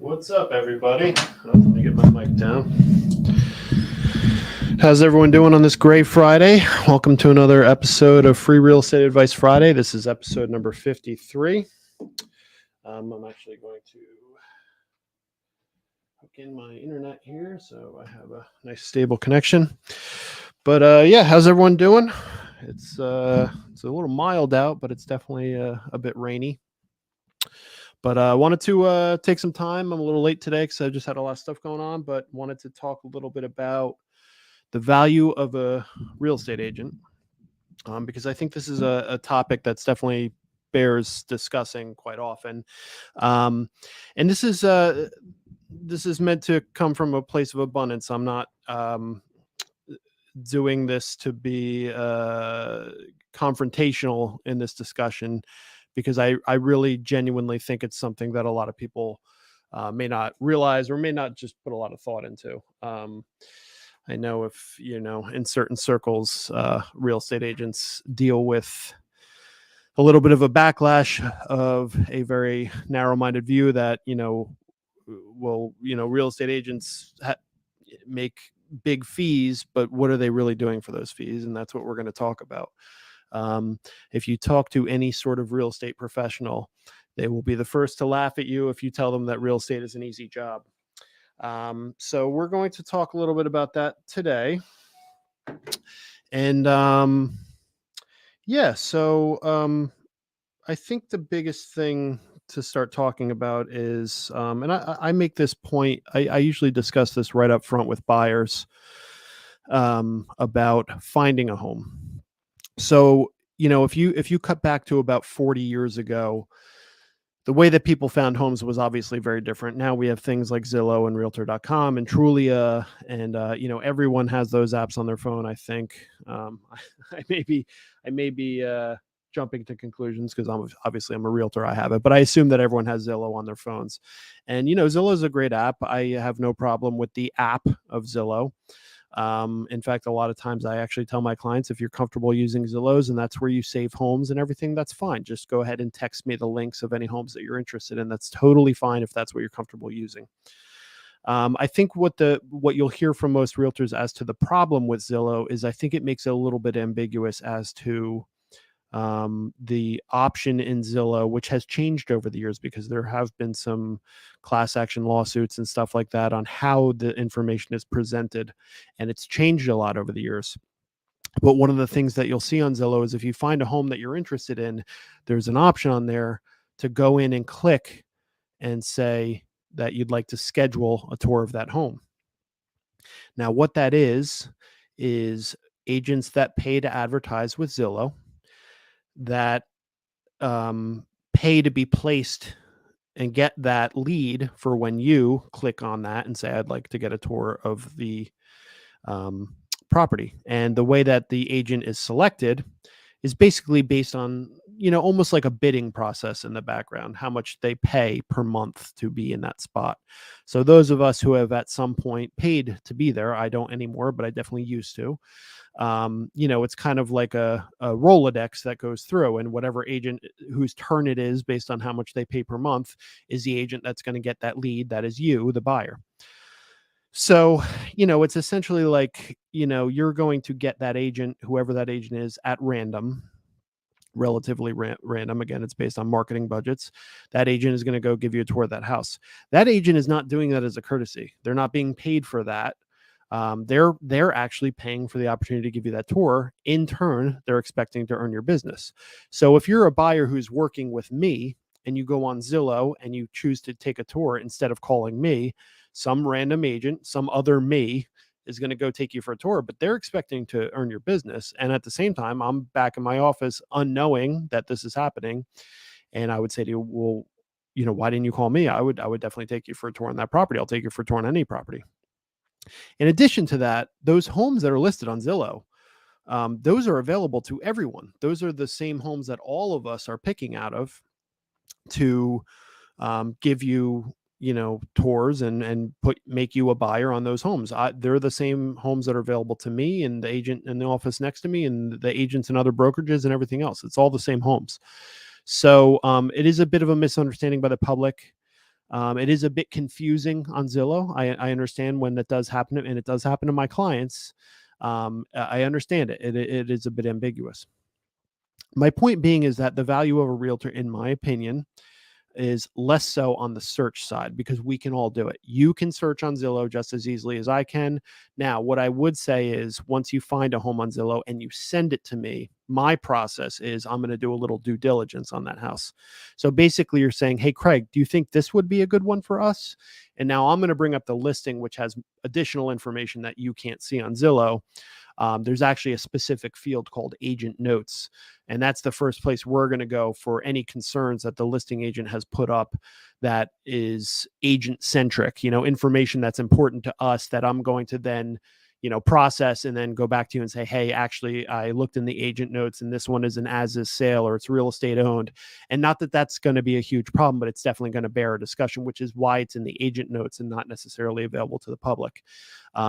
What's up, everybody? Let me get my mic down. How's everyone doing on this great Friday? Welcome to another episode of Free Real Estate Advice Friday. This is episode number 53. I'm actually going to hook in my internet here so I have a nice stable connection. But yeah, how's everyone doing? It's a little mild out, but it's definitely a bit rainy. But I wanted to take some time. I'm a little late today because I just had a lot of stuff going on, but wanted to talk a little bit about the value of a real estate agent, because I think this is a topic that's definitely bears discussing quite often. And this is meant to come from a place of abundance. I'm not doing this to be confrontational in this discussion, because I really genuinely think it's something that a lot of people may not realize or may not just put a lot of thought into. I know in certain circles, real estate agents deal with a little bit of a backlash of a very narrow-minded view that, real estate agents make big fees, but what are they really doing for those fees? And that's what we're going to talk about. If you talk to any sort of real estate professional, they will be the first to laugh at you if you tell them that real estate is an easy job. So we're going to talk a little bit about that today. And I think the biggest thing to start talking about is, and I make this point, I usually discuss this right up front with buyers, about finding a home. So, if you cut back to about 40 years ago, the way that people found homes was obviously very different. Now we have things like Zillow and Realtor.com and Trulia, and everyone has those apps on their phone. I think I may be jumping to conclusions because I'm a realtor. I have it, but I assume that everyone has Zillow on their phones. And Zillow is a great app. I have no problem with the app of Zillow. In fact, a lot of times I actually tell my clients, if you're comfortable using Zillows and that's where you save homes and everything, that's fine. Just go ahead and text me the links of any homes that you're interested in. That's totally fine if that's what you're comfortable using. I think what you'll hear from most realtors as to the problem with Zillow is I think it makes it a little bit ambiguous as to the option in Zillow, which has changed over the years because there have been some class action lawsuits and stuff like that on how the information is presented, and it's changed a lot over the years. But one of the things that you'll see on Zillow is if you find a home that you're interested in, there's an option on there to go in and click and say that you'd like to schedule a tour of that home. Now, what that is agents that pay to advertise with Zillow that pay to be placed and get that lead for when you click on that and say, I'd like to get a tour of the property. And the way that the agent is selected is basically based on, almost like a bidding process in the background, how much they pay per month to be in that spot. So those of us who have at some point paid to be there, I don't anymore, but I definitely used to. It's kind of like a Rolodex that goes through, and whatever agent whose turn it is based on how much they pay per month is the agent that's going to get that lead. That is you, the buyer. So, it's essentially like, you're going to get that agent, whoever that agent is, at random, relatively random. Again, it's based on marketing budgets. That agent is going to go give you a tour of that house. That agent is not doing that as a courtesy. They're not being paid for that. They're actually paying for the opportunity to give you that tour. In turn, they're expecting to earn your business. So if you're a buyer who's working with me and you go on Zillow and you choose to take a tour instead of calling me, some random agent, some other me is going to go take you for a tour, but they're expecting to earn your business. And at the same time, I'm back in my office unknowing that this is happening. And I would say to you, well, why didn't you call me? I would definitely take you for a tour on that property. I'll take you for a tour on any property. In addition to that, those homes that are listed on Zillow, those are available to everyone. Those are the same homes that all of us are picking out of to give you, tours and make you a buyer on those homes. They're the same homes that are available to me and the agent in the office next to me and the agents and other brokerages and everything else. It's all the same homes. So it is a bit of a misunderstanding by the public. It is a bit confusing on Zillow. I understand when that does happen, and it does happen to my clients. I understand it. It is a bit ambiguous. My point being is that the value of a realtor, in my opinion, is less so on the search side because we can all do it. You can search on Zillow just as easily as I can. Now, what I would say is once you find a home on Zillow and you send it to me, my process is I'm going to do a little due diligence on that house. So basically, you're saying, hey, Craig, do you think this would be a good one for us? And now I'm going to bring up the listing, which has additional information that you can't see on Zillow. There's actually a specific field called agent notes. And that's the first place we're going to go for any concerns that the listing agent has put up that is agent centric, information that's important to us that I'm going to then process and then go back to you and say, hey, actually, I looked in the agent notes and this one is an as is sale or it's real estate owned. And not that that's going to be a huge problem, but it's definitely going to bear a discussion, which is why it's in the agent notes and not necessarily available to the public,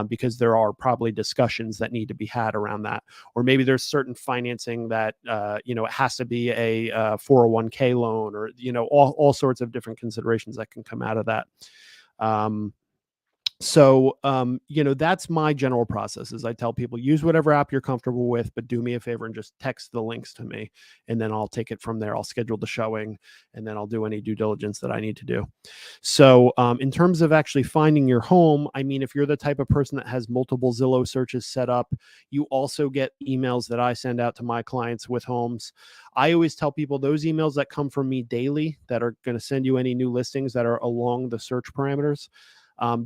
because there are probably discussions that need to be had around that. Or maybe there's certain financing that, it has to be a 401k loan or, all sorts of different considerations that can come out of that. That's my general process is I tell people use whatever app you're comfortable with, but do me a favor and just text the links to me. And then I'll take it from there. I'll schedule the showing and then I'll do any due diligence that I need to do. So in terms of actually finding your home, I mean, if you're the type of person that has multiple Zillow searches set up, you also get emails that I send out to my clients with homes. I always tell people those emails that come from me daily that are going to send you any new listings that are along the search parameters.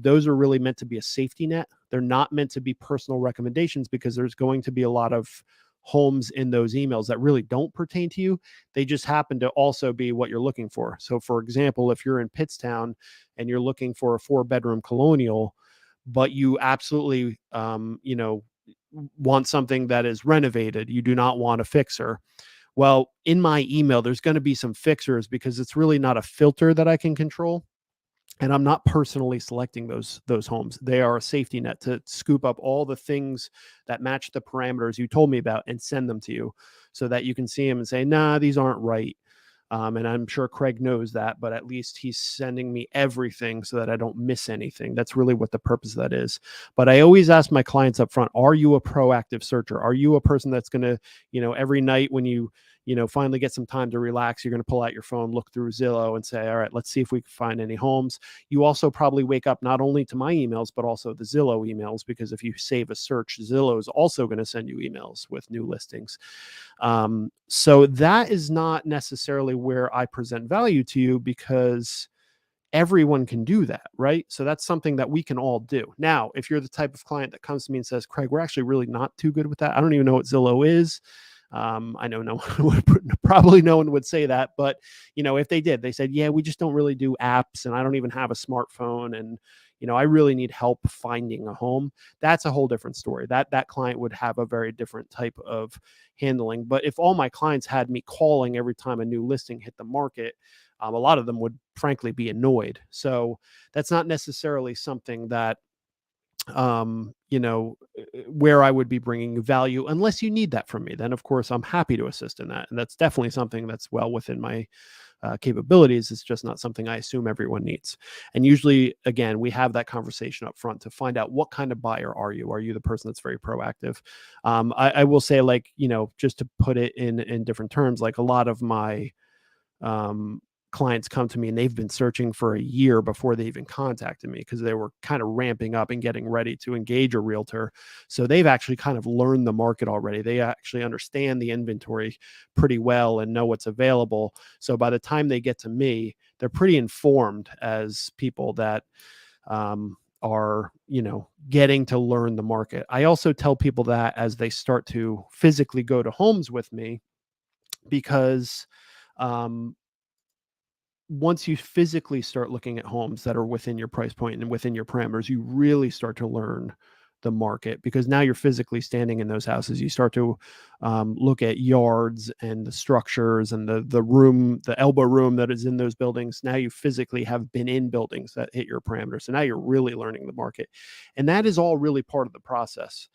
Those are really meant to be a safety net. They're not meant to be personal recommendations because there's going to be a lot of homes in those emails that really don't pertain to you. They just happen to also be what you're looking for. So for example, if you're in Pittstown and you're looking for a 4-bedroom colonial, but you absolutely, want something that is renovated, you do not want a fixer. Well, in my email, there's going to be some fixers because it's really not a filter that I can control. And I'm not personally selecting those homes. They are a safety net to scoop up all the things that match the parameters you told me about and send them to you so that you can see them and say, nah, these aren't right. And I'm sure Craig knows that, but at least he's sending me everything so that I don't miss anything. That's really what the purpose of that is. But I always ask my clients up front, are you a proactive searcher? Are you a person that's going to, every night when you finally get some time to relax, you're going to pull out your phone, look through Zillow and say, all right, let's see if we can find any homes. You also probably wake up not only to my emails, but also the Zillow emails, because if you save a search, Zillow is also going to send you emails with new listings. So that is not necessarily where I present value to you because everyone can do that, right? So that's something that we can all do. Now, if you're the type of client that comes to me and says, Craig, we're actually really not too good with that. I don't even know what Zillow is. I know no one would, probably no one would say that, but if they did, they said, yeah, we just don't really do apps and I don't even have a smartphone. And, I really need help finding a home. That's a whole different story. That client would have a very different type of handling. But if all my clients had me calling every time a new listing hit the market, a lot of them would frankly be annoyed. So that's not necessarily something that, where I would be bringing value unless you need that from me. Then of course I'm happy to assist in that. And that's definitely something that's well within my capabilities. It's just not something I assume everyone needs. And usually, again, we have that conversation up front to find out what kind of buyer are you? Are you the person that's very proactive? I will say, just to put it in different terms, like a lot of my clients come to me and they've been searching for a year before they even contacted me because they were kind of ramping up and getting ready to engage a realtor. So they've actually kind of learned the market already. They actually understand the inventory pretty well and know what's available. So by the time they get to me, they're pretty informed as people that are, getting to learn the market. I also tell people that as they start to physically go to homes with me, because once you physically start looking at homes that are within your price point and within your parameters, you really start to learn the market, because now you're physically standing in those houses. You start to look at yards and the structures and the room, the elbow room that is in those buildings. Now you physically have been in buildings that hit your parameters. So now you're really learning the market. And that is all really part of the process.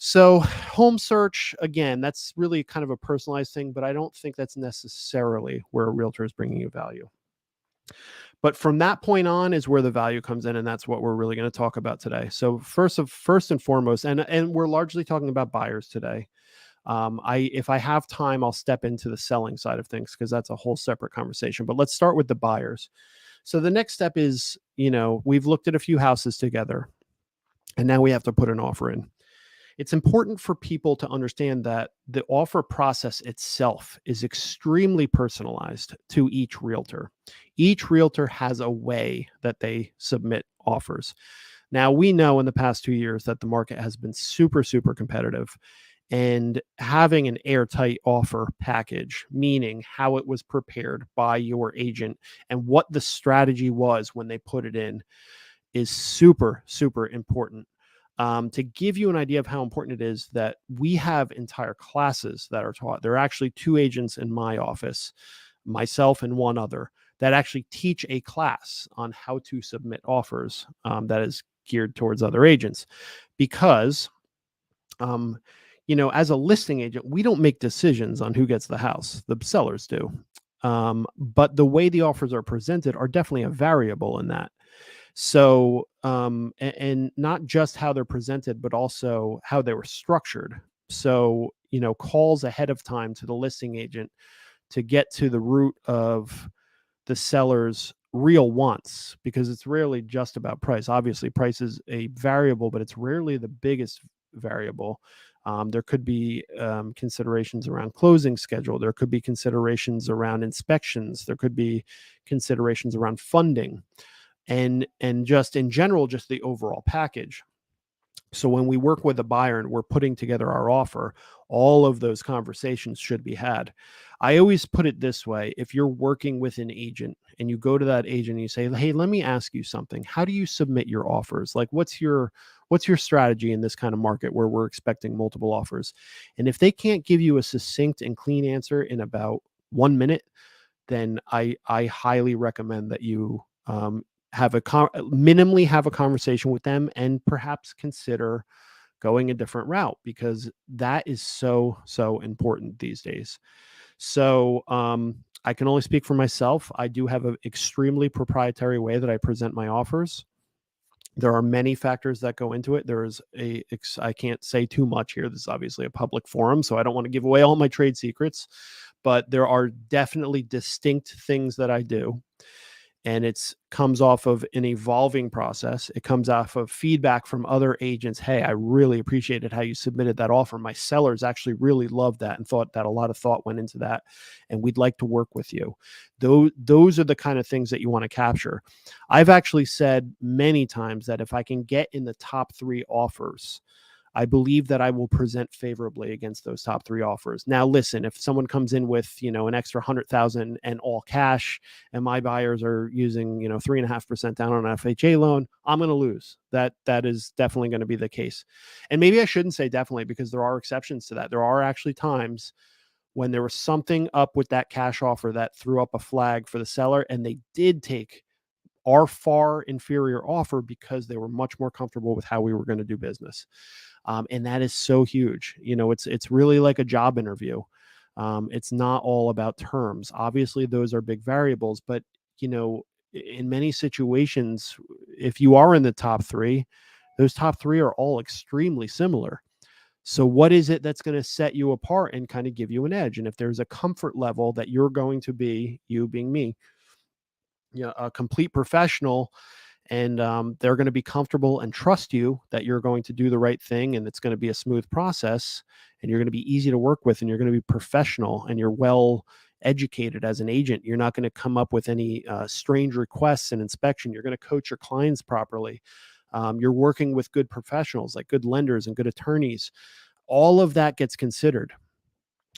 So home search, again, that's really kind of a personalized thing, but I don't think that's necessarily where a realtor is bringing you value. But from that point on is where the value comes in, and that's what we're really going to talk about today. So first and foremost, and we're largely talking about buyers today. If I have time, I'll step into the selling side of things because that's a whole separate conversation. But let's start with the buyers. So the next step is, we've looked at a few houses together, and now we have to put an offer in. It's important for people to understand that the offer process itself is extremely personalized to each realtor. Each realtor has a way that they submit offers. Now, we know in the past 2 years that the market has been super, super competitive. And having an airtight offer package, meaning how it was prepared by your agent and what the strategy was when they put it in, is super, super important. To give you an idea of how important it is, that we have entire classes that are taught. There are actually 2 agents in my office, myself and one other, that actually teach a class on how to submit offers that is geared towards other agents. Because, as a listing agent, we don't make decisions on who gets the house. The sellers do. But the way the offers are presented are definitely a variable in that. So, and not just how they're presented, but also how they were structured. So, calls ahead of time to the listing agent to get to the root of the seller's real wants, because it's rarely just about price. Obviously, price is a variable, but it's rarely the biggest variable. There could be considerations around closing schedule. There could be considerations around inspections. There could be considerations around funding. And just in general, just the overall package. So when we work with a buyer and we're putting together our offer, all of those conversations should be had. I always put it this way: if you're working with an agent and you go to that agent and you say, hey, let me ask you something. How do you submit your offers? Like, what's your strategy in this kind of market where we're expecting multiple offers? And if they can't give you a succinct and clean answer in about 1 minute, then I highly recommend that you minimally have a conversation with them and perhaps consider going a different route, because that is so, so important these days. So I can only speak for myself. I do have an extremely proprietary way that I present my offers. There are many factors that go into it. I can't say too much here. This is obviously a public forum, so I don't want to give away all my trade secrets, but there are definitely distinct things that I do. And it comes off of an evolving process. It comes off of feedback from other agents. Hey, I really appreciated how you submitted that offer. My sellers actually really loved that and thought that a lot of thought went into that, and we'd like to work with you. Those are the kind of things that you want to capture. I've actually said many times that if I can get in the top 3 offers, I believe that I will present favorably against those top 3 offers. Now, listen, if someone comes in with, an extra 100,000 and all cash, and my buyers are using, 3.5% down on an FHA loan, I'm going to lose. That is definitely going to be the case. And maybe I shouldn't say definitely, because there are exceptions to that. There are actually times when there was something up with that cash offer that threw up a flag for the seller, and they did take our far inferior offer because they were much more comfortable with how we were going to do business. And that is so huge. It's really like a job interview. It's not all about terms. Obviously, those are big variables, but in many situations, if you are in the top 3, those top 3 are all extremely similar. So what is it that's going to set you apart and kind of give you an edge? And if there's a comfort level that you're going to be, you being me, a complete professional, and they're going to be comfortable and trust you that you're going to do the right thing, and it's going to be a smooth process, and you're going to be easy to work with, and you're going to be professional, and you're well educated as an agent. You're not going to come up with any strange requests and inspection. You're going to coach your clients properly. You're working with good professionals, like good lenders and good attorneys. All of that gets considered.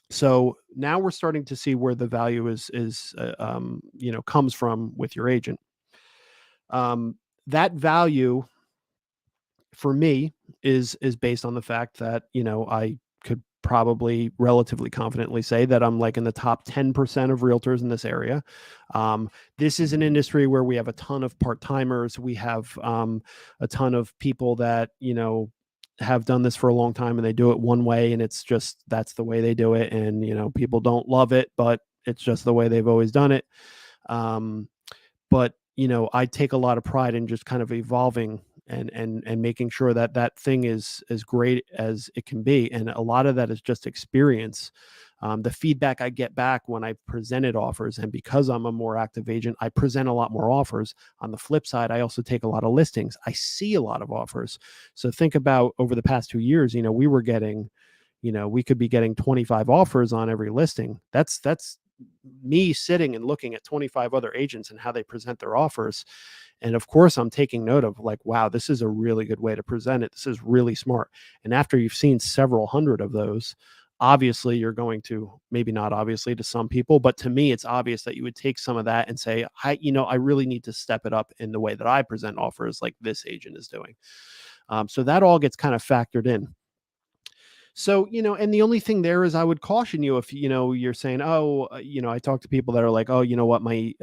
So now we're starting to see where the value comes from with your agent. That value for me is based on the fact that, I could probably relatively confidently say that I'm like in the top 10% of realtors in this area. This is an industry where we have a ton of part-timers. We have a ton of people that, have done this for a long time, and they do it one way, and it's just, that's the way they do it. And, people don't love it, but it's just the way they've always done it. But I take a lot of pride in just kind of evolving and making sure that that thing is as great as it can be. And a lot of that is just experience. The feedback I get back when I presented offers, and because I'm a more active agent, I present a lot more offers. On the flip side, I also take a lot of listings. I see a lot of offers. So think about over the past 2 years, we were getting, we could be getting 25 offers on every listing. That's me sitting and looking at 25 other agents and how they present their offers. And of course, I'm taking note of like, wow, this is a really good way to present it. This is really smart. And after you've seen several hundred of those, obviously you're going to, maybe not obviously to some people, but to me, it's obvious that you would take some of that and say, I really need to step it up in the way that I present offers like this agent is doing. So that all gets kind of factored in. So, and the only thing there is I would caution you if, you're saying, oh, I talk to people that are like, oh, you know what, my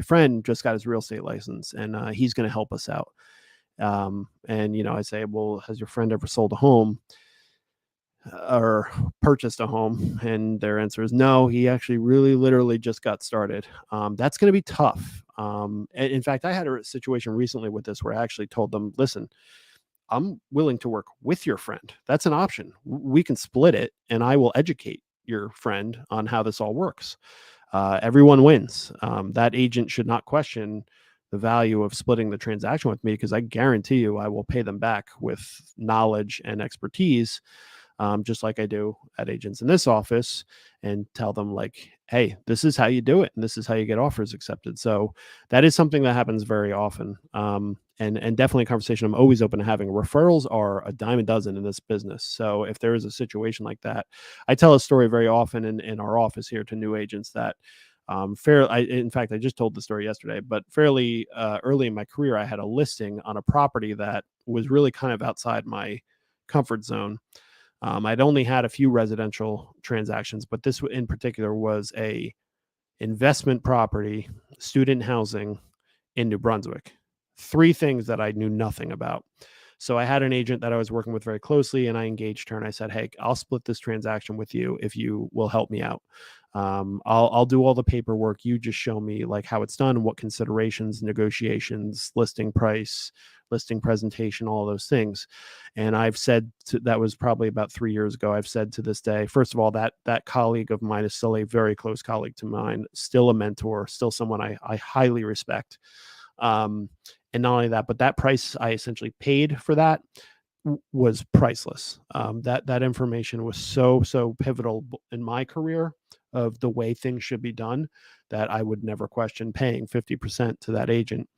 friend just got his real estate license and he's going to help us out. And, I say, well, has your friend ever sold a home or purchased a home? And their answer is no, he actually really literally just got started. That's going to be tough. And in fact, I had a situation recently with this where I actually told them, listen, I'm willing to work with your friend. That's an option. We can split it and I will educate your friend on how this all works. Everyone wins. That agent should not question the value of splitting the transaction with me because I guarantee you I will pay them back with knowledge and expertise, just like I do at agents in this office, and tell them like, hey, this is how you do it and this is how you get offers accepted. So that is something that happens very often. And definitely a conversation I'm always open to having. Referrals are a dime a dozen in this business. So if there is a situation like that, I tell a story very often in our office here to new agents that in fact, I just told the story yesterday, but fairly early in my career, I had a listing on a property that was really kind of outside my comfort zone. I'd only had a few residential transactions, but this in particular was a investment property, student housing in New Brunswick. Three things that I knew nothing about. So I had an agent that I was working with very closely, and I engaged her and I said, hey, I'll split this transaction with you if you will help me out. I'll do all the paperwork. You just show me like how it's done, what considerations, negotiations, listing price, listing presentation, all those things. And I've said that was probably about 3 years ago. I've said to this day, first of all, that colleague of mine is still a very close colleague to mine, still a mentor, still someone I highly respect. And not only that, but that price I essentially paid for that was priceless. That information was so pivotal in my career of the way things should be done that I would never question paying 50% to that agent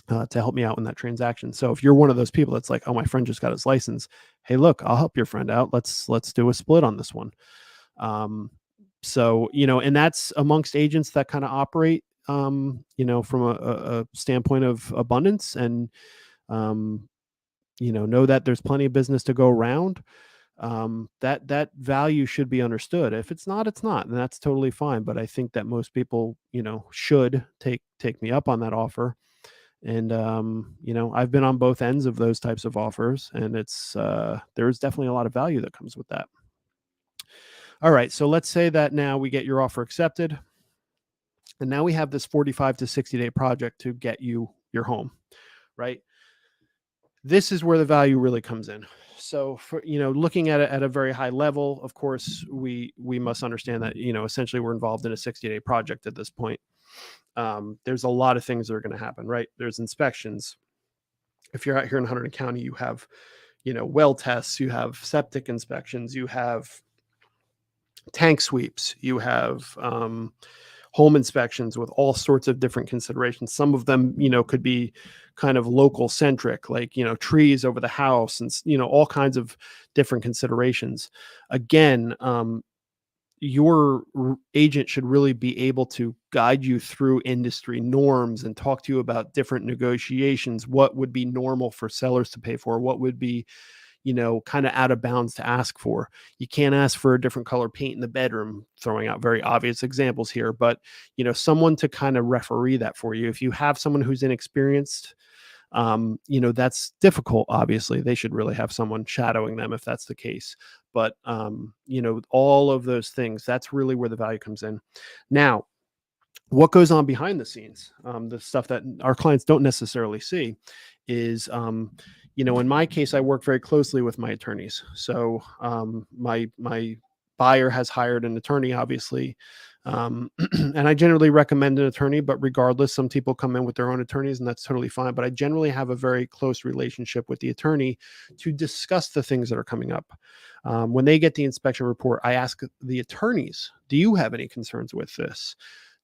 to help me out in that transaction. So if you're one of those people that's like, oh, my friend just got his license, hey, look, I'll help your friend out. Let's do a split on this one. So, and that's amongst agents that kind of operate, from a standpoint of abundance and, know that there's plenty of business to go around. That value should be understood. If it's not, it's not, and that's totally fine. But I think that most people, should take me up on that offer. And, I've been on both ends of those types of offers, and there's definitely a lot of value that comes with that. All right. So let's say that now we get your offer accepted. And now we have this 45 to 60-day project to get you your home, right? This is where the value really comes in. So for, looking at it at a very high level, of course, we must understand that, essentially we're involved in a 60-day project at this point. There's a lot of things that are going to happen, right? There's inspections. If you're out here in Hunterdon County, you have, well tests, you have septic inspections, you have tank sweeps, you have home inspections with all sorts of different considerations. Some of them, could be kind of local centric, like, trees over the house and, all kinds of different considerations. Again, your agent should really be able to guide you through industry norms and talk to you about different negotiations, what would be normal for sellers to pay for, what would be, kind of out of bounds to ask for. You can't ask for a different color paint in the bedroom, throwing out very obvious examples here, but, someone to kind of referee that for you. If you have someone who's inexperienced, that's difficult. Obviously, they should really have someone shadowing them if that's the case. But, all of those things, that's really where the value comes in. Now, What goes on behind the scenes, the stuff that our clients don't necessarily see, is in my case, I work very closely with my attorneys. So my buyer has hired an attorney, obviously, and I generally recommend an attorney. But regardless, some people come in with their own attorneys, and that's totally fine. But I generally have a very close relationship with the attorney to discuss the things that are coming up. When they get the inspection report, I ask the attorneys, "Do you have any concerns with this?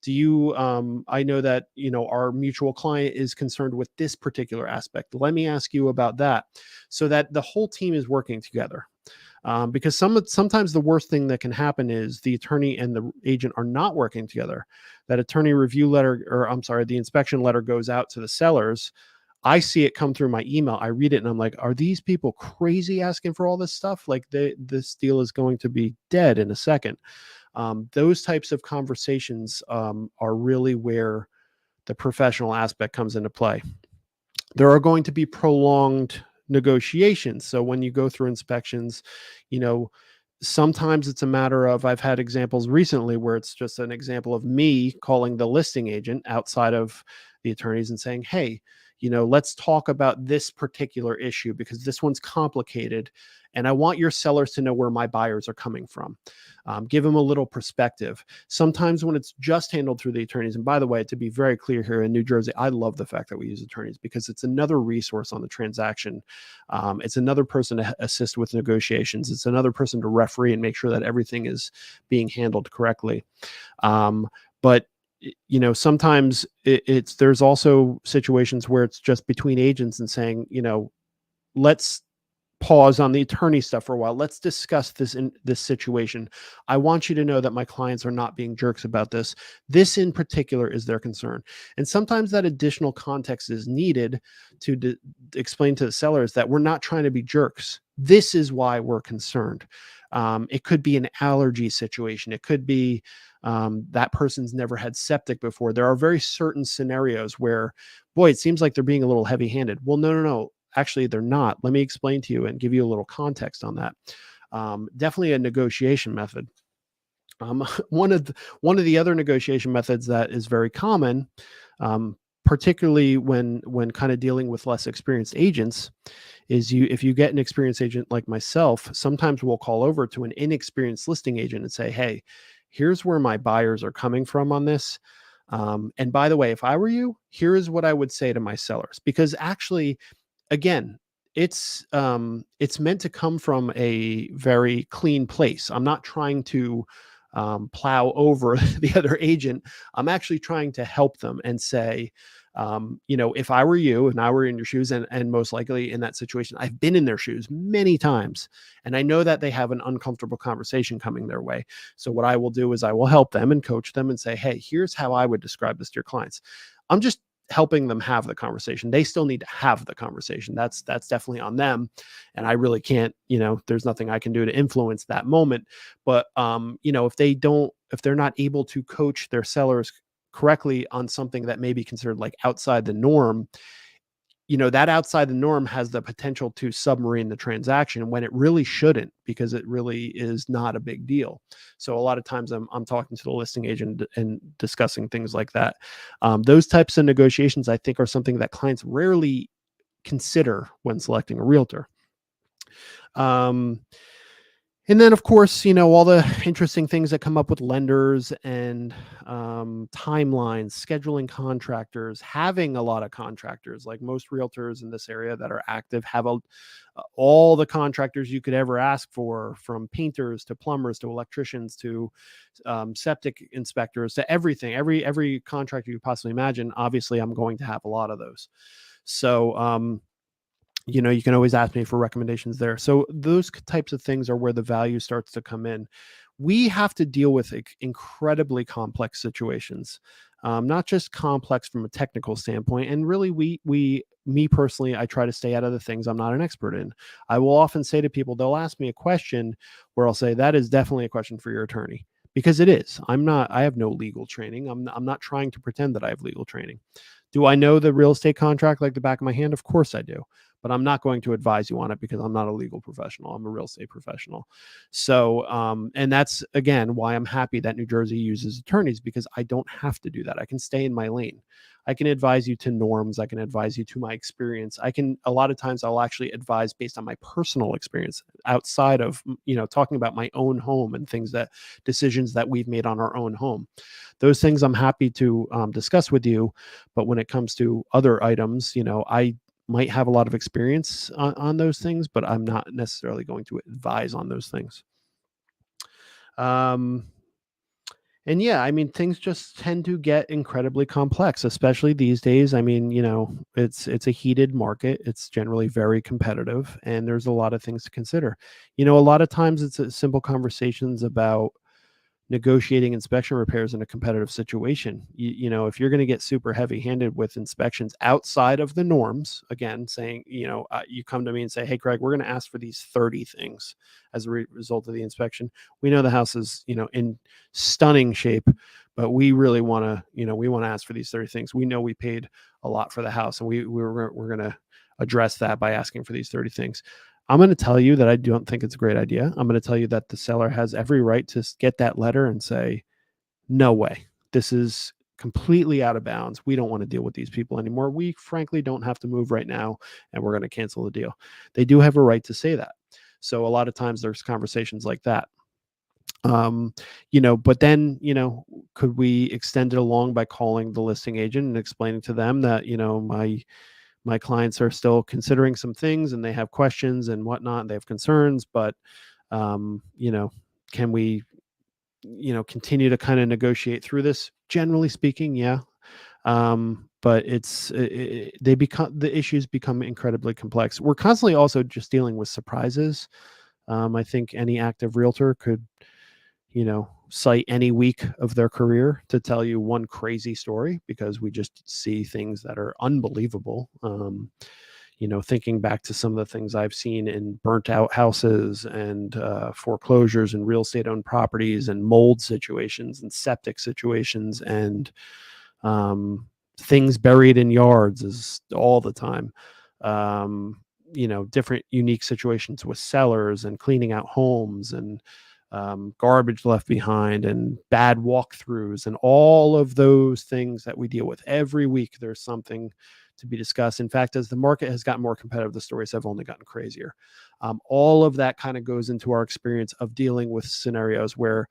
Do you I know that our mutual client is concerned with this particular aspect. Let me ask you about that," so that the whole team is working together. Because sometimes the worst thing that can happen is the attorney and the agent are not working together. That attorney review letter, or I'm sorry, the inspection letter goes out to the sellers. I see it come through my email. I read it and I'm like, are these people crazy asking for all this stuff? Like this deal is going to be dead in a second. Those types of conversations are really where the professional aspect comes into play. There are going to be prolonged negotiations. So when you go through inspections, you know, sometimes it's a matter of, I've had examples recently where it's just an example of me calling the listing agent outside of the attorneys and saying, "Hey, let's talk about this particular issue because this one's complicated. And I want your sellers to know where my buyers are coming from." Give them a little perspective. Sometimes when it's just handled through the attorneys, and by the way, to be very clear, here in New Jersey, I love the fact that we use attorneys because it's another resource on the transaction. It's another person to assist with negotiations. It's another person to referee and make sure that everything is being handled correctly. But sometimes there's also situations where it's just between agents and saying, let's pause on the attorney stuff for a while. Let's discuss this situation. I want you to know that my clients are not being jerks about this. This in particular is their concern. And sometimes that additional context is needed to explain to the sellers that we're not trying to be jerks. This is why we're concerned. It could be an allergy situation. It could be that person's never had septic before. There are very certain scenarios where, boy, it seems like they're being a little heavy-handed. Well, no. Actually, they're not. Let me explain to you and give you a little context on that. Definitely a negotiation method. One of the other negotiation methods that is very common, particularly when kind of dealing with less experienced agents, is if you get an experienced agent like myself, sometimes we'll call over to an inexperienced listing agent and say, "Hey, here's where my buyers are coming from on this. And by the way, if I were you, here is what I would say to my sellers." Because actually, again, it's meant to come from a very clean place. I'm not trying to plow over the other agent. I'm actually trying to help them and say, if I were you and I were in your shoes, and most likely in that situation, I've been in their shoes many times, and I know that they have an uncomfortable conversation coming their way. So what I will do is I will help them and coach them and say, "Hey, here's how I would describe this to your clients." I'm just helping them have the conversation. They still need to have the conversation. That's definitely on them. And I really can't, there's nothing I can do to influence that moment. But if they're not able to coach their sellers correctly on something that may be considered like outside the norm, that outside the norm has the potential to submarine the transaction when it really shouldn't, because it really is not a big deal. So a lot of times I'm talking to the listing agent and discussing things like that. Those types of negotiations, I think, are something that clients rarely consider when selecting a realtor. And then, of course, all the interesting things that come up with lenders and timelines, scheduling contractors, having a lot of contractors. Like most realtors in this area that are active have all the contractors you could ever ask for, from painters to plumbers to electricians to septic inspectors to everything. Every contractor you could possibly imagine. Obviously, I'm going to have a lot of those. So, you can always ask me for recommendations there. So those types of things are where the value starts to come in. We have to deal with incredibly complex situations, not just complex from a technical standpoint. And really, me personally, I try to stay out of the things I'm not an expert in. I will often say to people, they'll ask me a question where I'll say, that is definitely a question for your attorney, because it is. I have no legal training. I'm not trying to pretend that I have legal training. Do I know the real estate contract like the back of my hand? Of course I do. but I'm not going to advise you on it because I'm not a legal professional. I'm a real estate professional. So, and that's again why I'm happy that New Jersey uses attorneys, because I don't have to do that. I can stay in my lane. I can advise you to norms. I can advise you to my experience. A lot of times I'll actually advise based on my personal experience outside of, talking about my own home and decisions that we've made on our own home. Those things I'm happy to discuss with you. But when it comes to other items, I might have a lot of experience on those things, but I'm not necessarily going to advise on those things. And yeah, I mean, things just tend to get incredibly complex, especially these days. I mean, it's a heated market. It's generally very competitive, and there's a lot of things to consider. A lot of times it's simple conversations about negotiating inspection repairs in a competitive situation. If you're going to get super heavy handed with inspections outside of the norms, again, saying, you come to me and say, hey, Craig, we're going to ask for these 30 things as a result of the inspection. We know the house is, in stunning shape, but we really want to, we want to ask for these 30 things. We know we paid a lot for the house, and we're going to address that by asking for these 30 things. I'm going to tell you that I don't think it's a great idea. I'm going to tell you that the seller has every right to get that letter and say, no way, this is completely out of bounds. We don't want to deal with these people anymore. We frankly don't have to move right now, and we're going to cancel the deal. They do have a right to say that. So a lot of times there's conversations like that. But then, could we extend it along by calling the listing agent and explaining to them that, my clients are still considering some things and they have questions and whatnot, and they have concerns, but, can we, continue to kind of negotiate through this? Generally speaking, yeah. But the issues become incredibly complex. We're constantly also just dealing with surprises. I think any active realtor could, cite any week of their career to tell you one crazy story, because we just see things that are unbelievable. Thinking back to some of the things I've seen in burnt out houses and foreclosures and real estate owned properties and mold situations and septic situations and things buried in yards is all the time. Different unique situations with sellers and cleaning out homes and garbage left behind and bad walkthroughs and all of those things that we deal with every week. There's something to be discussed. In fact, as the market has gotten more competitive, the stories have only gotten crazier. All of that kind of goes into our experience of dealing with scenarios where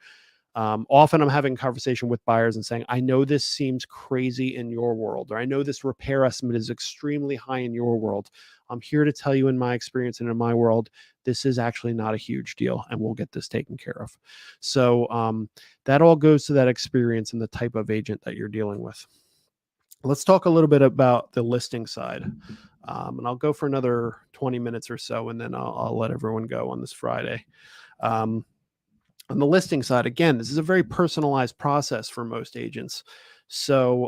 often I'm having a conversation with buyers and saying, I know this seems crazy in your world, or I know this repair estimate is extremely high in your world. I'm here to tell you, in my experience and in my world, this is actually not a huge deal, and we'll get this taken care of. So that all goes to that experience and the type of agent that you're dealing with. Let's talk a little bit about the listing side. And I'll go for another 20 minutes or so, and then I'll let everyone go on this Friday. On the listing side, again, this is a very personalized process for most agents. So,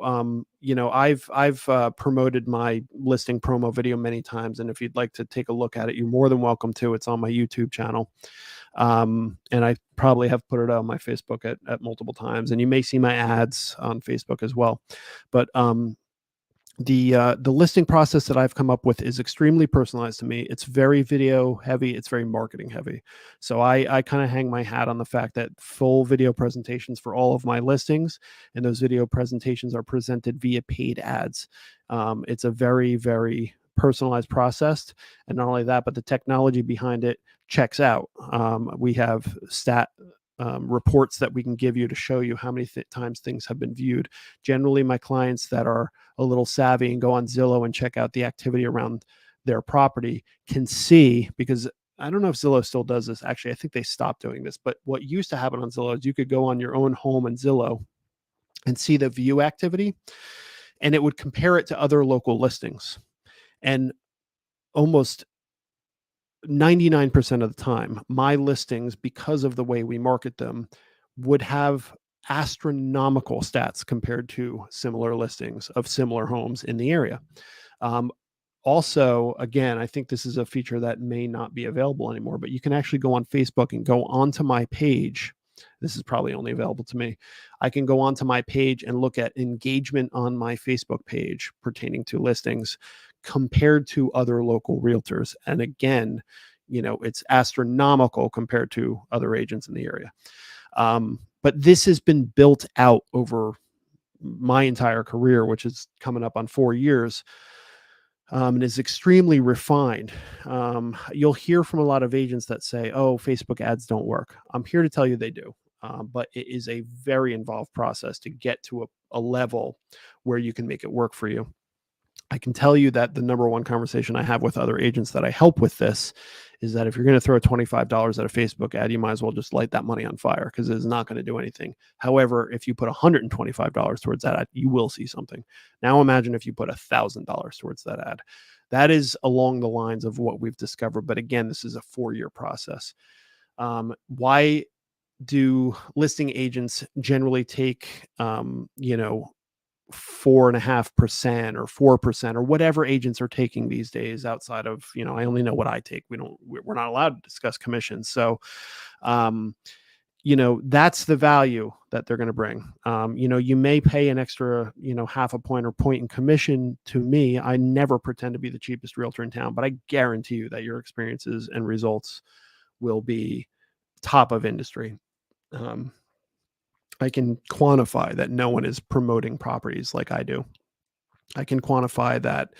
I've promoted my listing promo video many times, and if you'd like to take a look at it, you're more than welcome to. It's on my YouTube channel. And I probably have put it on my Facebook at multiple times, and you may see my ads on Facebook as well. But the listing process that I've come up with is extremely personalized to me. It's very video heavy. It's very marketing heavy. So I kind of hang my hat on the fact that full video presentations for all of my listings, and those video presentations are presented via paid ads. It's a very, very personalized process. And not only that, but the technology behind it checks out. We have reports that we can give you to show you how many times things have been viewed. Generally, my clients that are a little savvy and go on Zillow and check out the activity around their property can see, because I don't know if Zillow still does this. Actually, I think they stopped doing this. But what used to happen on Zillow is you could go on your own home in Zillow and see the view activity, and it would compare it to other local listings. And almost 99% of the time, my listings, because of the way we market them, would have astronomical stats compared to similar listings of similar homes in the area. Also, again, I think this is a feature that may not be available anymore, but you can actually go on Facebook and go onto my page. This is probably only available to me. I can go onto my page and look at engagement on my Facebook page pertaining to listings compared to other local realtors. And again, it's astronomical compared to other agents in the area. But this has been built out over my entire career, which is coming up on 4 years, and is extremely refined. You'll hear from a lot of agents that say, oh, Facebook ads don't work. I'm here to tell you they do. But it is a very involved process to get to a level where you can make it work for you. I can tell you that the number one conversation I have with other agents that I help with this is that if you're going to throw $25 at a Facebook ad, you might as well just light that money on fire, because it is not going to do anything. However, if you put $125 towards that ad, you will see something. Now imagine if you put $1,000 towards that ad. That is along the lines of what we've discovered. But again, this is a 4-year process. Why do listing agents generally take, 4.5% or 4% or whatever agents are taking these days, outside of, I only know what I take. We're not allowed to discuss commissions. So, that's the value that they're going to bring. You may pay an extra, half a point or point in commission to me. I never pretend to be the cheapest realtor in town, but I guarantee you that your experiences and results will be top of industry. I can quantify that no one is promoting properties like I do. I can quantify that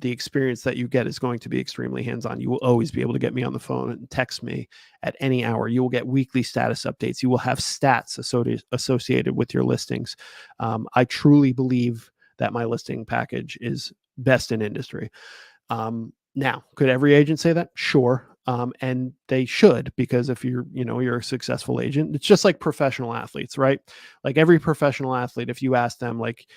the experience that you get is going to be extremely hands-on. You will always be able to get me on the phone and text me at any hour. You will get weekly status updates. You will have stats associated with your listings. I truly believe that my listing package is best in industry. Now, could every agent say that? Sure. And they should, because if you're a successful agent, it's just like professional athletes, right? Like every professional athlete, if you ask them, like,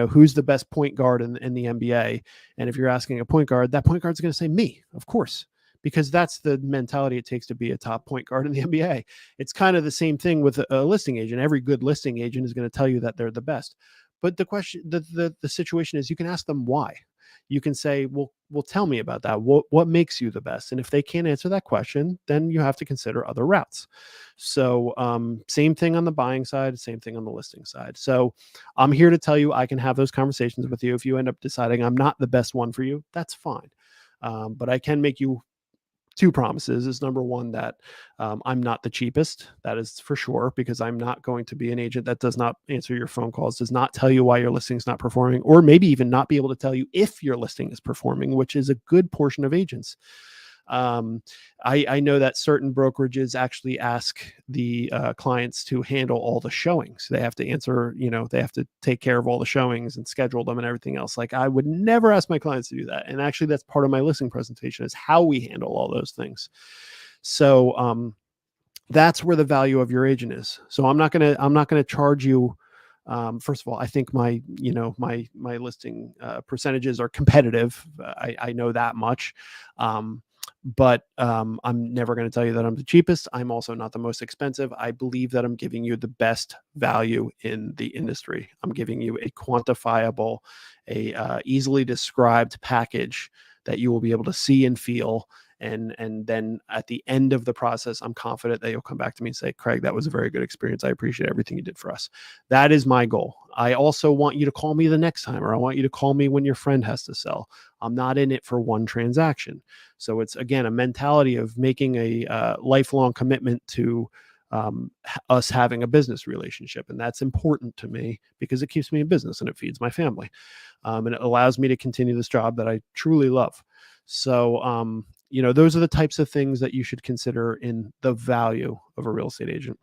who's the best point guard in the NBA? And if you're asking a point guard, that point guard's going to say me, of course, because that's the mentality it takes to be a top point guard in the NBA. It's kind of the same thing with a listing agent. Every good listing agent is going to tell you that they're the best. But the question, the situation is, you can ask them why. You can say, well, tell me about that. What makes you the best? And if they can't answer that question, then you have to consider other routes. So same thing on the buying side, same thing on the listing side. So I'm here to tell you, I can have those conversations with you. If you end up deciding I'm not the best one for you, that's fine. But I can make you 2 promises. Is number one, that I'm not the cheapest. That is for sure, because I'm not going to be an agent that does not answer your phone calls, does not tell you why your listing is not performing, or maybe even not be able to tell you if your listing is performing, which is a good portion of agents. I know that certain brokerages actually ask the clients to handle all the showings. They have to answer, they have to take care of all the showings and schedule them and everything else. Like, I would never ask my clients to do that. And actually, that's part of my listing presentation, is how we handle all those things. So that's where the value of your agent is. So I'm not gonna charge you. First of all, I think my listing percentages are competitive. I know that much. But I'm never going to tell you that I'm the cheapest. I'm also not the most expensive. I believe that I'm giving you the best value in the industry. I'm giving you a quantifiable, easily described package that you will be able to see and feel. And then at the end of the process, I'm confident that you'll come back to me and say, Craig, that was a very good experience. I appreciate everything you did for us. That is my goal. I also want you to call me the next time, or I want you to call me when your friend has to sell. I'm not in it for one transaction. So it's, again, a mentality of making a lifelong commitment to us having a business relationship. And that's important to me because it keeps me in business and it feeds my family. And it allows me to continue this job that I truly love. So, those are the types of things that you should consider in the value of a real estate agent.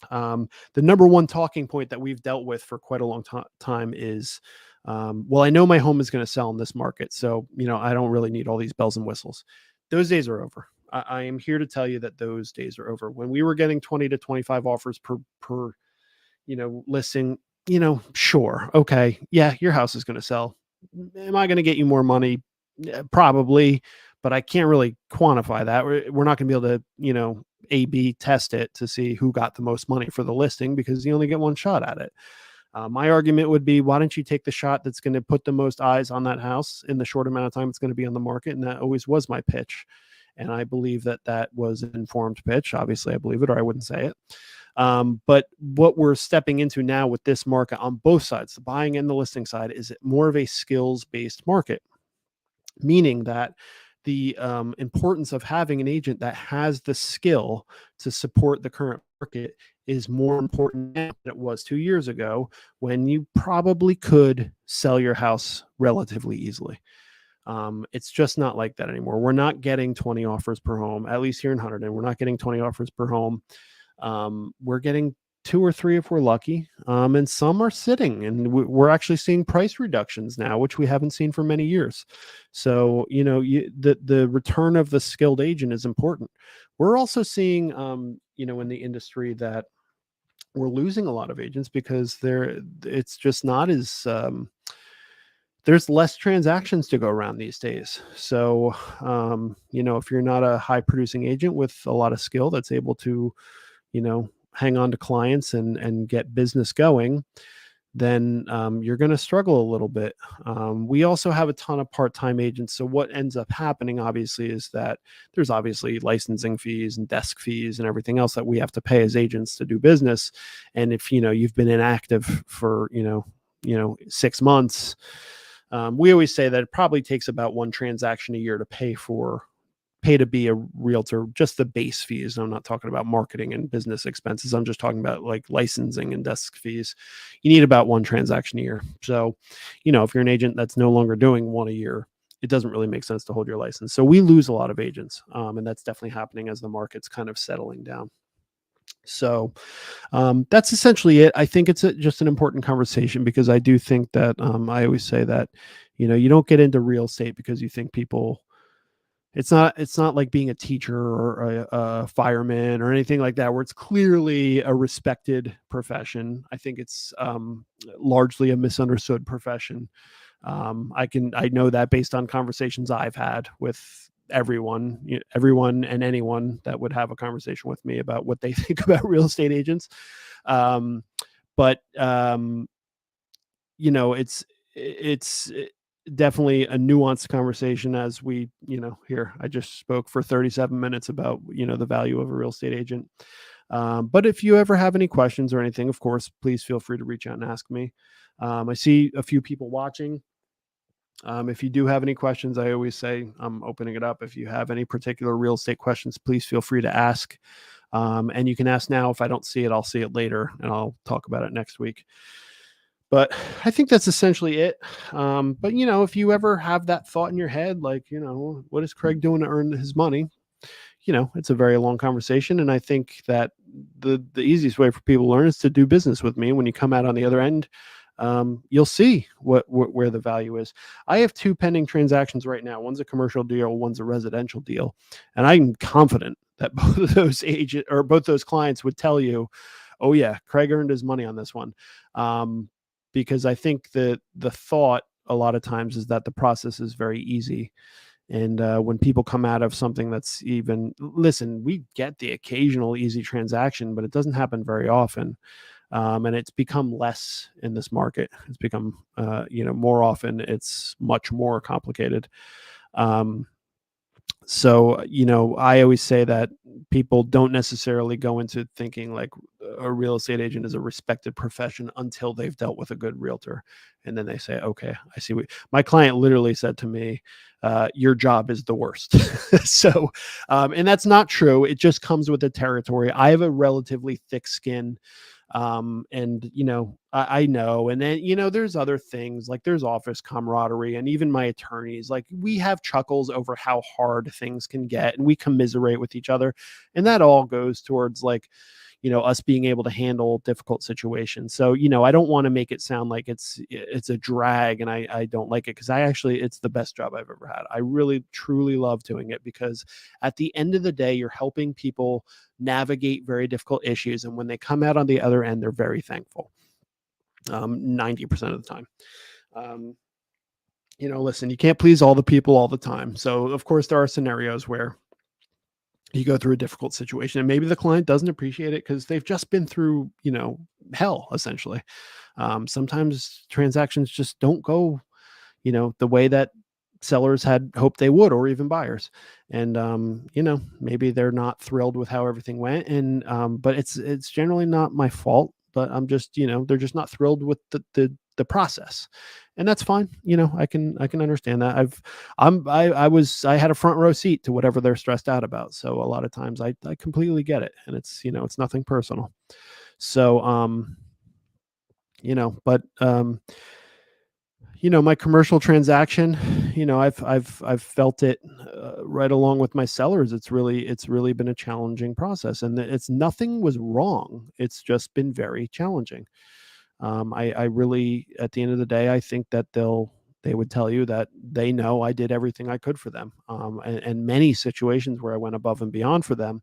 The number one talking point that we've dealt with for quite a long time is, well, I know my home is going to sell in this market, so, I don't really need all these bells and whistles. Those days are over. I am here to tell you that those days are over. When we were getting 20 to 25 offers per listing, sure. Okay. Yeah. Your house is going to sell. Am I going to get you more money? Probably, but I can't really quantify that. We're not going to be able to, A/B test it to see who got the most money for the listing, because you only get one shot at it. My argument would be, why don't you take the shot that's going to put the most eyes on that house in the short amount of time it's going to be on the market? And that always was my pitch. And I believe that that was an informed pitch. Obviously, I believe it, or I wouldn't say it. But what we're stepping into now with this market on both sides, the buying and the listing side, is more of a skills-based market. meaning that the importance of having an agent that has the skill to support the current market is more important now than it was 2 years ago, when you probably could sell your house relatively easily. It's just not like that anymore. We're not getting 20 offers per home, at least here in Hunterdon. We're not getting 20 offers per home. We're getting two or three if we're lucky, and some are sitting, and we're actually seeing price reductions now, which we haven't seen for many years. So the return of the skilled agent is important. We're also seeing in the industry that we're losing a lot of agents because it's just not as there's less transactions to go around these days. So if you're not a high producing agent with a lot of skill that's able to hang on to clients and get business going, then you're going to struggle a little bit. We also have a ton of part-time agents. So what ends up happening, obviously, is that there's obviously licensing fees and desk fees and everything else that we have to pay as agents to do business. And if you've been inactive for 6 months, we always say that it probably takes about one transaction a year to pay to be a realtor, just the base fees. I'm not talking about marketing and business expenses. I'm just talking about like licensing and desk fees. You need about one transaction a year. So, if you're an agent that's no longer doing one a year, it doesn't really make sense to hold your license. So we lose a lot of agents. And that's definitely happening as the market's kind of settling down. So that's essentially it. I think it's just an important conversation, because I do think that I always say that, you don't get into real estate because you think people, it's not like being a teacher or a fireman or anything like that, where it's clearly a respected profession. I think it's largely a misunderstood profession. I know that based on conversations I've had with everyone and anyone that would have a conversation with me about what they think about real estate agents. But it's definitely a nuanced conversation, as we, here, I just spoke for 37 minutes about, the value of a real estate agent. But if you ever have any questions or anything, of course, please feel free to reach out and ask me. I see a few people watching. If you do have any questions, I always say I'm opening it up. If you have any particular real estate questions, please feel free to ask. And you can ask now. If I don't see it, I'll see it later, and I'll talk about it next week. But I think that's essentially it. But if you ever have that thought in your head, like, what is Craig doing to earn his money? It's a very long conversation. And I think that the easiest way for people to learn is to do business with me. When you come out on the other end, you'll see where the value is. I have 2 pending transactions right now. One's a commercial deal, one's a residential deal. And I'm confident that both those clients would tell you, oh yeah, Craig earned his money on this one. Because I think that the thought a lot of times is that the process is very easy. And when people come out of something that's listen, we get the occasional easy transaction, but it doesn't happen very often. And it's become less in this market. It's become, more often, it's much more complicated. So, I always say that people don't necessarily go into thinking like a real estate agent is a respected profession until they've dealt with a good realtor. And then they say, okay, I see. My client literally said to me, your job is the worst. So, and that's not true. It just comes with the territory. I have a relatively thick skin. And I know, and then there's other things, like there's office camaraderie, and even my attorneys, like, we have chuckles over how hard things can get, and we commiserate with each other, and that all goes towards, like, us being able to handle difficult situations. So I don't want to make it sound like it's a drag, and I don't like it, because it's the best job I've ever had. I really truly love doing it, because at the end of the day, you're helping people navigate very difficult issues, and when they come out on the other end, they're very thankful. 90% of the time. Listen, you can't please all the people all the time. So of course there are scenarios where you go through a difficult situation, and maybe the client doesn't appreciate it because they've just been through, hell, essentially. Sometimes transactions just don't go, the way that sellers had hoped they would, or even buyers. And, maybe they're not thrilled with how everything went. And, but it's generally not my fault, but I'm just, they're just not thrilled with the the process, and that's fine. I can understand that. I had a front row seat to whatever they're stressed out about. So a lot of times I completely get it, and it's nothing personal. So but my commercial transaction, I've felt it right along with my sellers. It's really been a challenging process, and it's nothing was wrong. It's just been very challenging. I really, at the end of the day, I think that they would tell you that they know I did everything I could for them, and many situations where I went above and beyond for them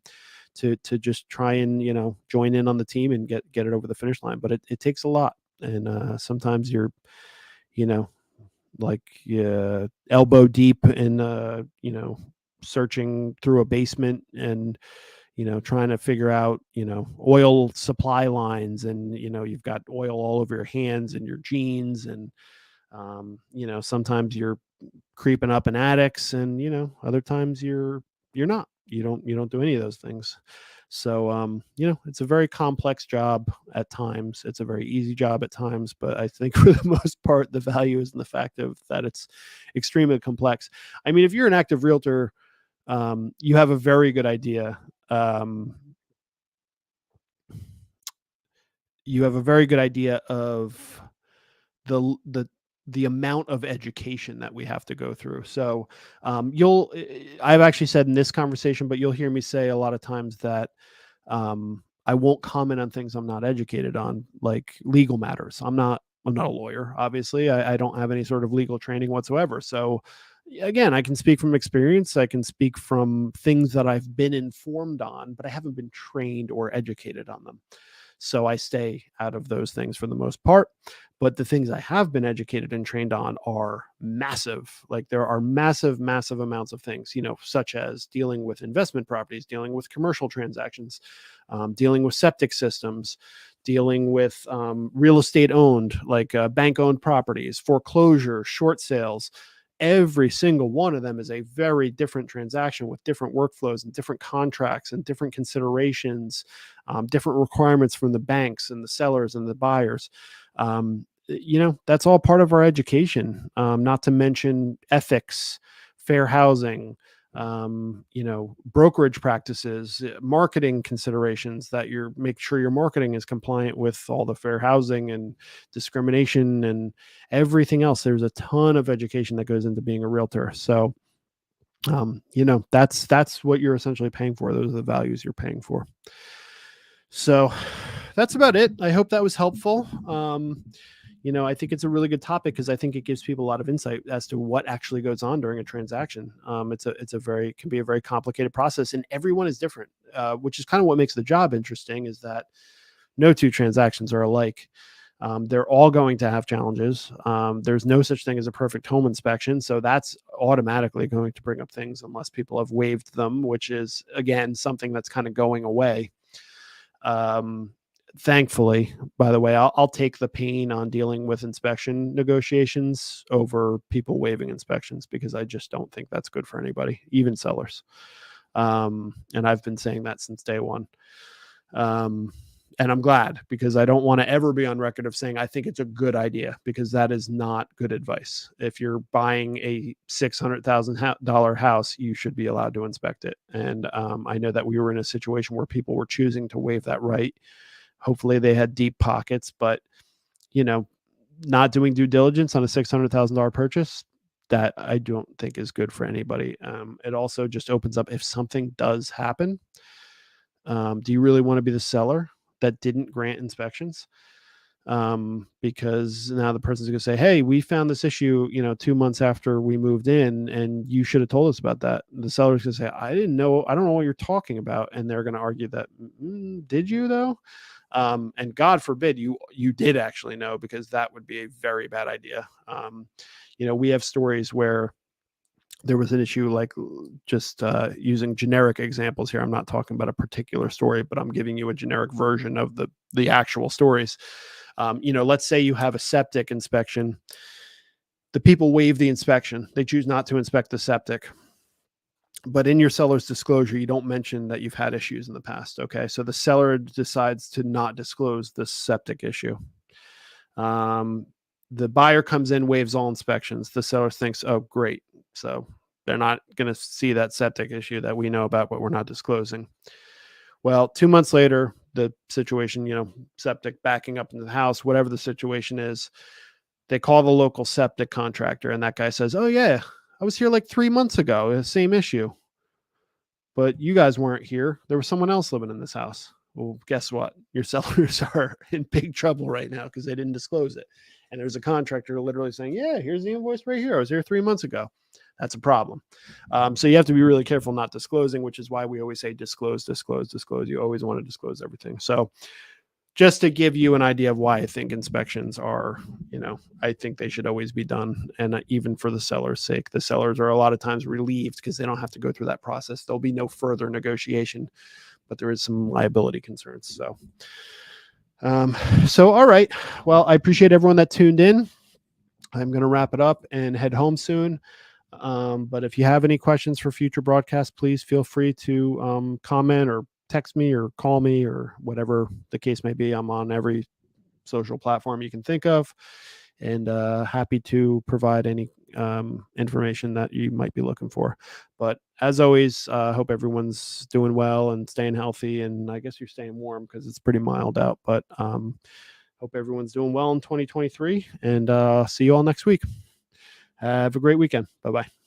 to just try and join in on the team and get it over the finish line. But it takes a lot, and sometimes you're you know like elbow deep in searching through a basement and trying to figure out oil supply lines, and you've got oil all over your hands and your jeans, and sometimes you're creeping up in attics, and other times you're not. You don't do any of those things. So it's a very complex job at times. It's a very easy job at times, but I think for the most part the value is in the fact of that it's extremely complex. I mean, if you're an active realtor, you have a very good idea. um, you have a very good idea of the the the amount of education that we have to go through. So I've actually said in this conversation, but you'll hear me say a lot of times that I won't comment on things I'm not educated on, like legal matters. I'm not a lawyer, obviously. I don't have any sort of legal training whatsoever. So again, I can speak from experience. I can speak from things that I've been informed on, but I haven't been trained or educated on them. So I stay out of those things for the most part. But the things I have been educated and trained on are massive. Like there are massive, massive amounts of things, such as dealing with investment properties, dealing with commercial transactions, dealing with septic systems, dealing with real estate owned, like bank owned properties, foreclosure, short sales. Every single one of them is a very different transaction with different workflows and different contracts and different considerations, different requirements from the banks and the sellers and the buyers. That's all part of our education, not to mention ethics, fair housing, brokerage practices, marketing considerations, that make sure your marketing is compliant with all the fair housing and discrimination and everything else. There's a ton of education that goes into being a realtor. So, that's what you're essentially paying for. Those are the values you're paying for. So that's about it. I hope that was helpful. I think it's a really good topic because I think it gives people a lot of insight as to what actually goes on during a transaction. Can be a very complicated process, and everyone is different, which is kind of what makes the job interesting. Is that no two transactions are alike. They're all going to have challenges. There's no such thing as a perfect home inspection, so that's automatically going to bring up things unless people have waived them, which is again something that's kind of going away. Thankfully, by the way, I'll take the pain on dealing with inspection negotiations over people waiving inspections, because I just don't think that's good for anybody, even sellers. And I've been saying that since day one. And I'm glad, because I don't want to ever be on record of saying I think it's a good idea, because that is not good advice. If you're buying a $600,000 house, you should be allowed to inspect it. And I know that we were in a situation where people were choosing to waive that right. Hopefully they had deep pockets, but not doing due diligence on a $600,000 purchase, that I don't think is good for anybody. It also just opens up, if something does happen, do you really want to be the seller that didn't grant inspections? Because now the person's going to say, hey, we found this issue 2 months after we moved in, and you should have told us about that. The seller's going to say, I don't know what you're talking about. And they're going to argue that, did you though? And God forbid you did actually know, because that would be a very bad idea. We have stories where there was an issue, like just using generic examples here. I'm not talking about a particular story, but I'm giving you a generic version of the actual stories. Let's say you have a septic inspection. The people waive the inspection. They choose not to inspect the septic. But in your seller's disclosure, you don't mention that you've had issues in the past. Okay. So the seller decides to not disclose the septic issue. The buyer comes in, waives all inspections. The seller thinks, oh, great. So they're not going to see that septic issue that we know about, but we're not disclosing. Well, 2 months later, the situation, septic backing up into the house, whatever the situation is, they call the local septic contractor, and that guy says, oh, yeah, I was here like 3 months ago, same issue. But you guys weren't here. There was someone else living in this house. Well, guess what? Your sellers are in big trouble right now because they didn't disclose it. And there's a contractor literally saying, yeah, here's the invoice right here. I was here 3 months ago. That's a problem. So you have to be really careful not disclosing, which is why we always say disclose, disclose, disclose. You always want to disclose everything. So just to give you an idea of why I think inspections are, I think they should always be done. And even for the seller's sake, the sellers are a lot of times relieved because they don't have to go through that process. There'll be no further negotiation, but there is some liability concerns. So all right. Well, I appreciate everyone that tuned in. I'm going to wrap it up and head home soon. But if you have any questions for future broadcasts, please feel free to comment or text me or call me or whatever the case may be. I'm on every social platform you can think of, and happy to provide any information that you might be looking for. But as always, hope everyone's doing well and staying healthy, and I guess you're staying warm because it's pretty mild out. But hope everyone's doing well in 2023, and see you all next week. Have a great weekend. Bye-bye.